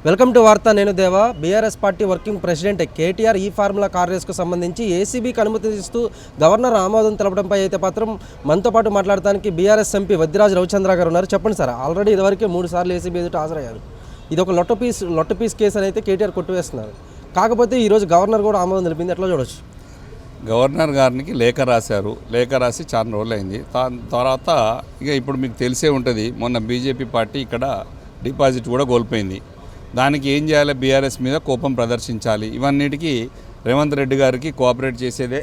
Welcome to వార్త. నేను దేవా. BRS party working president KTR ఈ ఫార్ములా కార్ రేస్కు సంబంధించి ఏసీబీకి అనుమతిస్తూ గవర్నర్ ఆమోదం తెలపడంపై అయితే మాత్రం మనతో పాటు మాట్లాడడానికి బీఆర్ఎస్ ఎంపీ వద్దిరాజు రవిచంద్ర గారు ఉన్నారు. చెప్పండి సార్, ఆల్రెడీ ఇదివరకే 3 సార్లు ఏసీబీ ఎదుట హాజరయ్యారు. ఇది ఒక లొట్ట పీస్ కేసు అని అయితే కేటీఆర్ కొట్టివేస్తున్నారు. కాకపోతే ఈరోజు గవర్నర్ కూడా ఆమోదం తెలిపింది. ఎట్లా చూడొచ్చు? గవర్నర్ గారికి లేఖ రాశారు. లేఖ రాసి చాలా రోజులైంది. తర్వాత ఇక ఇప్పుడు మీకు తెలిసే ఉంటుంది, మొన్న బీజేపీ పార్టీ ఇక్కడ డిపాజిట్ కూడా కోల్పోయింది. దానికి ఏం చేయాలి? బీఆర్ఎస్ మీద కోపం ప్రదర్శించాలి. ఇవన్నిటికీ రేవంత్ రెడ్డి గారికి కోఆపరేట్ చేసేదే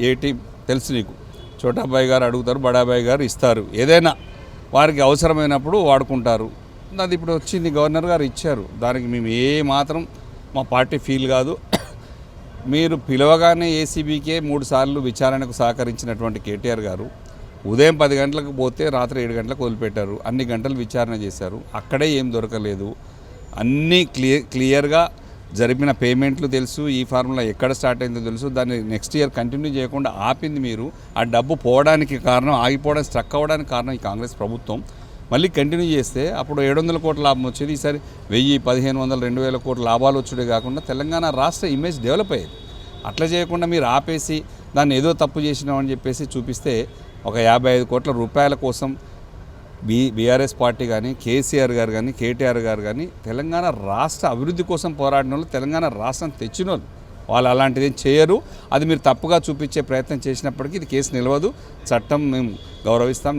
ఏ టీం తెలుసు నీకు. చోటాబాయి గారు అడుగుతారు, బడాబాయి గారు ఇస్తారు. ఏదైనా వారికి అవసరమైనప్పుడు వాడుకుంటారు. అది ఇప్పుడు వచ్చింది, గవర్నర్ గారు ఇచ్చారు. దానికి మేము ఏ మాత్రం మా పార్టీ ఫీల్ కాదు. మీరు పిలవగానే ఏసీబీకే 3 సార్లు విచారణకు సహకరించినటువంటి కేటీఆర్ గారు ఉదయం 10 గంటలకు పోతే రాత్రి 7 గంటలకు వదిలిపెట్టారు. అన్ని గంటలు విచారణ చేశారు. అక్కడే ఏం దొరకలేదు. అన్నీ క్లియర్గా జరిపిన పేమెంట్లు తెలుసు. ఈ ఫార్ములా ఎక్కడ స్టార్ట్ అయిందో తెలుసు. దాన్ని నెక్స్ట్ ఇయర్ కంటిన్యూ చేయకుండా ఆపింది మీరు. ఆ డబ్బు పోవడానికి కారణం, ఆగిపోవడానికి, స్ట్రక్ అవ్వడానికి కారణం ఈ కాంగ్రెస్ ప్రభుత్వం. మళ్ళీ కంటిన్యూ చేస్తే అప్పుడు 700 కోట్ల లాభం వచ్చేది. ఈసారి 1000, 1500, 2000 కోట్ల లాభాలు వచ్చేదే కాకుండా తెలంగాణ రాష్ట్ర ఇమేజ్ డెవలప్ అయ్యేది. అట్లా చేయకుండా మీరు ఆపేసి దాన్ని ఏదో తప్పు చేసినామని చెప్పేసి చూపిస్తే ఒక 55 కోట్ల రూపాయల కోసం బీఆర్ఎస్ పార్టీ కానీ, కేసీఆర్ గారు కానీ, కేటీఆర్ గారు కానీ తెలంగాణ రాష్ట్ర అభివృద్ధి కోసం పోరాడిన వాళ్ళు, తెలంగాణ రాష్ట్రం తెచ్చిన వాళ్ళు అలాంటిది చేయరు. అది మీరు తప్పుగా చూపించే ప్రయత్నం చేసినప్పటికీ ఇది కేసు నిలవదు. చట్టం మేము గౌరవిస్తాం.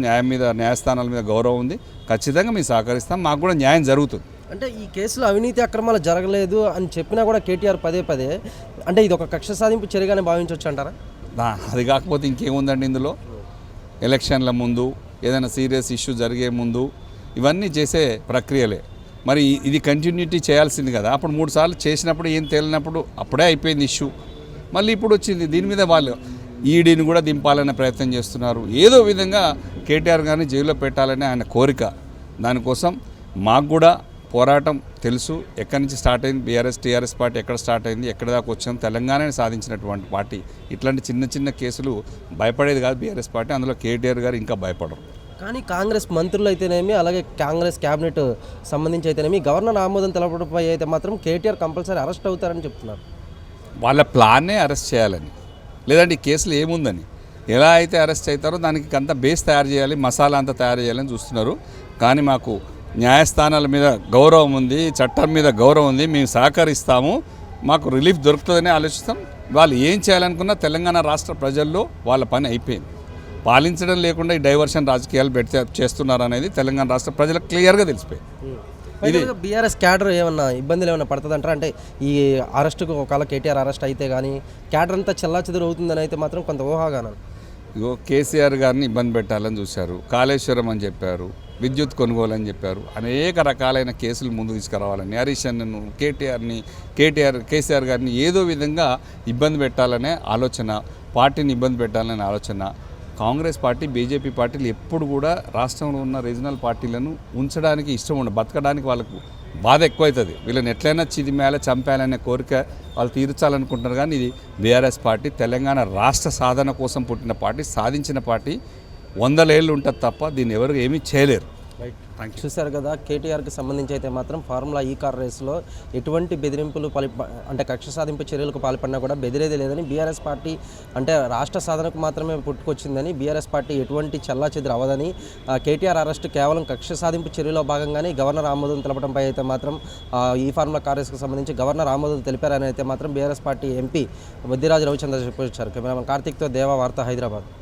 న్యాయస్థానాల మీద గౌరవం ఉంది. ఖచ్చితంగా మేము సహకరిస్తాం. మాకు కూడా న్యాయం జరుగుతుంది. అంటే ఈ కేసులో అవినీతి అక్రమాలు జరగలేదు అని చెప్పినా కూడా కేటీఆర్ పదే అంటే ఇది ఒక కక్ష సాధింపు చర్యగానే భావించవచ్చు అంటారా? అది కాకపోతే ఇంకేముందండి ఇందులో? ఎలక్షన్ల ముందు, ఏదైనా సీరియస్ ఇష్యూ జరిగే ముందు ఇవన్నీ చేసే ప్రక్రియలే. మరి ఇది కంటిన్యూటీ చేయాల్సింది కదా. అప్పుడు 3 సార్లు చేసినప్పుడు ఏం తేలినప్పుడు అప్పుడే అయిపోయింది ఇష్యూ. మళ్ళీ ఇప్పుడు వచ్చింది. దీని మీద వాళ్ళు ఈడీని కూడా దింపాలనే ప్రయత్నం చేస్తున్నారు. ఏదో విధంగా కేటీఆర్ గారిని జైల్లో పెట్టాలనే ఆయన కోరిక. దానికోసం మాకు కూడా పోరాటం తెలుసు. ఎక్కడి నుంచి స్టార్ట్ అయింది టీఆర్ఎస్ పార్టీ, ఎక్కడ స్టార్ట్ అయింది, ఎక్కడి దాకా వచ్చాం. తెలంగాణని సాధించినటువంటి పార్టీ. ఇట్లాంటి చిన్న కేసులు భయపడేది కాదు బీఆర్ఎస్ పార్టీ. అందులో కేటీఆర్ గారు ఇంకా భయపడరు. కానీ కాంగ్రెస్ మంత్రులు అయితేనేమి, అలాగే కాంగ్రెస్ క్యాబినెట్ సంబంధించి అయితేనేమి గవర్నర్ ఆమోదం తెలపడంపై అయితే మాత్రం కేటీఆర్ కంపల్సరీ అరెస్ట్ అవుతారని చెప్తున్నారు. వాళ్ళ ప్లాన్నే అరెస్ట్ చేయాలని, లేదంటే ఈ కేసులు ఏముందని, ఎలా అయితే అరెస్ట్ అవుతారో దానికి అంత బేస్ తయారు చేయాలి, మసాలా అంతా తయారు చేయాలని చూస్తున్నారు. కానీ మాకు న్యాయస్థానాల మీద గౌరవం ఉంది, చట్టం మీద గౌరవం ఉంది. మేము సహకరిస్తాము. మాకు రిలీఫ్ దొరుకుతుందని ఆలోచిస్తాం. వాళ్ళు ఏం చేయాలనుకున్నా తెలంగాణ రాష్ట్ర ప్రజల్లో వాళ్ళ పని అయిపోయింది. పాలించడం లేకుండా ఈ డైవర్షన్ రాజకీయాలు చేస్తున్నారు అనేది తెలంగాణ రాష్ట్ర ప్రజలకు క్లియర్గా తెలిసిపోయింది. ఇది బీఆర్ఎస్ క్యాడర్ ఏమన్నా ఇబ్బందులు ఏమైనా పడుతుందంటారా? అంటే ఈ అరెస్టుకు ఒకవేళ కేటీఆర్ అరెస్ట్ అయితే కానీ క్యాడర్ అంతా చెల్లాచెదురు అవుతుందని అయితే మాత్రం కొంత ఊహాగానం. ఇగో కేసీఆర్ గారిని ఇబ్బంది పెట్టాలని చూశారు. కాళేశ్వరం అని చెప్పారు, విద్యుత్ కొనుగోలు అని చెప్పారు. అనేక రకాలైన కేసులు ముందు తీసుకురావాలని హరీష్ అన్నను, కేసీఆర్ గారిని ఏదో విధంగా ఇబ్బంది పెట్టాలనే ఆలోచన, పార్టీని ఇబ్బంది పెట్టాలనే ఆలోచన. కాంగ్రెస్ పార్టీ, బీజేపీ పార్టీలు ఎప్పుడు కూడా రాష్ట్రంలో ఉన్న రీజనల్ పార్టీలను ఉంచడానికి ఇష్టం ఉండదు. బతకడానికి వాళ్ళకు బాధ ఎక్కువవుతుంది. వీళ్ళని ఎట్లయినా చిదిమేయాలి, చంపేయాలనే కోరిక వాళ్ళు తీర్చాలనుకుంటున్నారు. కానీ ఇది బీఆర్ఎస్ పార్టీ తెలంగాణ రాష్ట్ర సాధన కోసం పుట్టిన పార్టీ, సాధించిన పార్టీ. 100 ఏళ్ళు ఉంటుంది తప్ప దీన్ని ఎవరు ఏమీ చేయలేరు. చూశారు కదా, కేటీఆర్కి సంబంధించి అయితే మాత్రం ఫార్ములా ఈ కార్ రేసులో ఎటువంటి బెదిరింపులు అంటే కక్ష సాధింపు చర్యలకు పాల్పడినా కూడా బెదిరేది లేదని, బీఆర్ఎస్ పార్టీ అంటే రాష్ట్ర సాధనకు మాత్రమే పుట్టుకొచ్చిందని, బీఆర్ఎస్ పార్టీ ఎటువంటి చెల్లాచెదురు అవ్వదని, కేటీఆర్ అరెస్టు కేవలం కక్ష సాధింపు చర్యలో భాగంగానే గవర్నర్ ఆమోదం తెలపడంపై అయితే మాత్రం ఈ ఫార్ములా కార్ రేసుకు సంబంధించి గవర్నర్ ఆమోదం తెలిపారని అయితే మాత్రం బీఆర్ఎస్ పార్టీ ఎంపీ వద్దిరాజు రవిచంద్ర చెప్పొచ్చారు. కెమెరామెన్ కార్తిక్తో దేవా, వార్త, హైదరాబాద్.